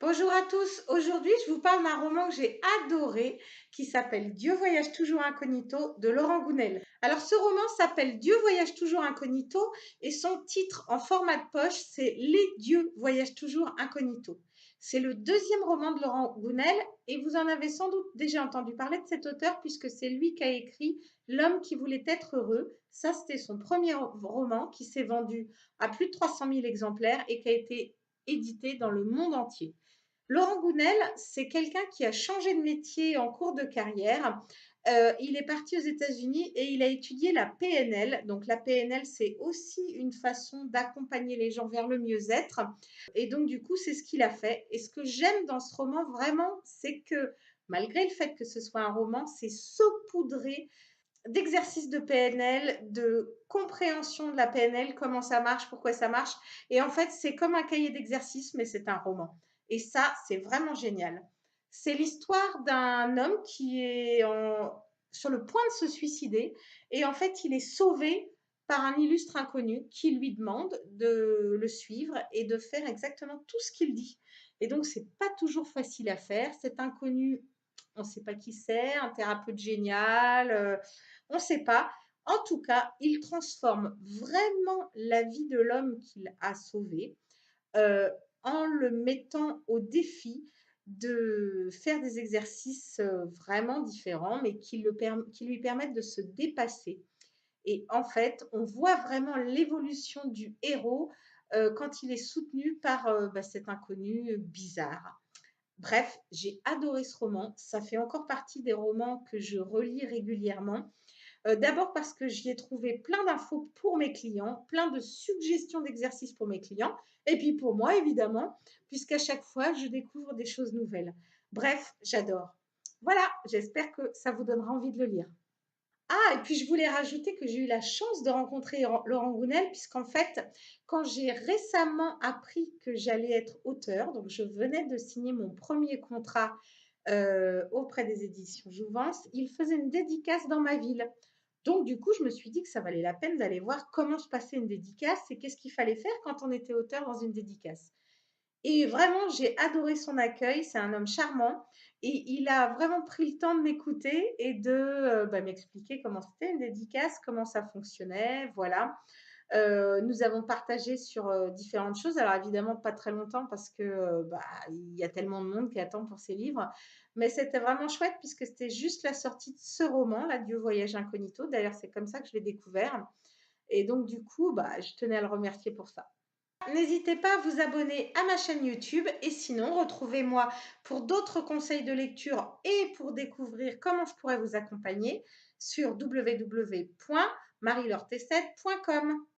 Bonjour à tous, aujourd'hui je vous parle d'un roman que j'ai adoré qui s'appelle Dieu voyage toujours incognito de Laurent Gounel. Alors ce roman s'appelle Dieu voyage toujours incognito et son titre en format de poche c'est Les dieux voyagent toujours incognito. C'est le deuxième roman de Laurent Gounel et vous en avez sans doute déjà entendu parler de cet auteur puisque c'est lui qui a écrit L'homme qui voulait être heureux. Ça c'était son premier roman qui s'est vendu à plus de 300 000 exemplaires et qui a été édité dans le monde entier. Laurent Gounel, c'est quelqu'un qui a changé de métier en cours de carrière. Il est parti aux États-Unis et il a étudié la PNL. Donc la PNL, c'est aussi une façon d'accompagner les gens vers le mieux-être. Et donc du coup, c'est ce qu'il a fait. Et ce que j'aime dans ce roman vraiment, c'est que malgré le fait que ce soit un roman, c'est saupoudré d'exercices de PNL, de compréhension de la PNL, comment ça marche, pourquoi ça marche. Et en fait, c'est comme un cahier d'exercices, mais c'est un roman. Et ça, c'est vraiment génial. C'est l'histoire d'un homme qui est sur le point de se suicider. Et en fait, il est sauvé par un illustre inconnu qui lui demande de le suivre et de faire exactement tout ce qu'il dit. Et donc, c'est pas toujours facile à faire. Cet inconnu, on ne sait pas qui c'est, un thérapeute génial, on ne sait pas. En tout cas, il transforme vraiment la vie de l'homme qu'il a sauvé euh, en le mettant au défi de faire des exercices vraiment différents, mais qui lui permettent de se dépasser. Et en fait, on voit vraiment l'évolution du héros quand il est soutenu par cet inconnu bizarre. Bref, j'ai adoré ce roman. Ça fait encore partie des romans que je relis régulièrement. D'abord parce que j'y ai trouvé plein d'infos pour mes clients, plein de suggestions d'exercices pour mes clients, et puis pour moi évidemment, puisqu'à chaque fois, je découvre des choses nouvelles. Bref, j'adore. Voilà, j'espère que ça vous donnera envie de le lire. Ah, et puis je voulais rajouter que j'ai eu la chance de rencontrer Laurent Gounel, puisqu'en fait, quand j'ai récemment appris que j'allais être auteur, donc je venais de signer mon premier contrat auprès des éditions Jouvence, il faisait une dédicace dans ma ville. Donc, du coup, je me suis dit que ça valait la peine d'aller voir comment se passait une dédicace et qu'est-ce qu'il fallait faire quand on était auteur dans une dédicace. Et vraiment, j'ai adoré son accueil. C'est un homme charmant et il a vraiment pris le temps de m'écouter et de m'expliquer comment c'était une dédicace, comment ça fonctionnait. Voilà. Nous avons partagé sur différentes choses. Alors évidemment, pas très longtemps parce que il y a tellement de monde qui attend pour ces livres. Mais c'était vraiment chouette puisque c'était juste la sortie de ce roman, là, Dieu voyage incognito. D'ailleurs, c'est comme ça que je l'ai découvert. Et donc, du coup, je tenais à le remercier pour ça. N'hésitez pas à vous abonner à ma chaîne YouTube et sinon, retrouvez-moi pour d'autres conseils de lecture et pour découvrir comment je pourrais vous accompagner sur www.marielortesset.com.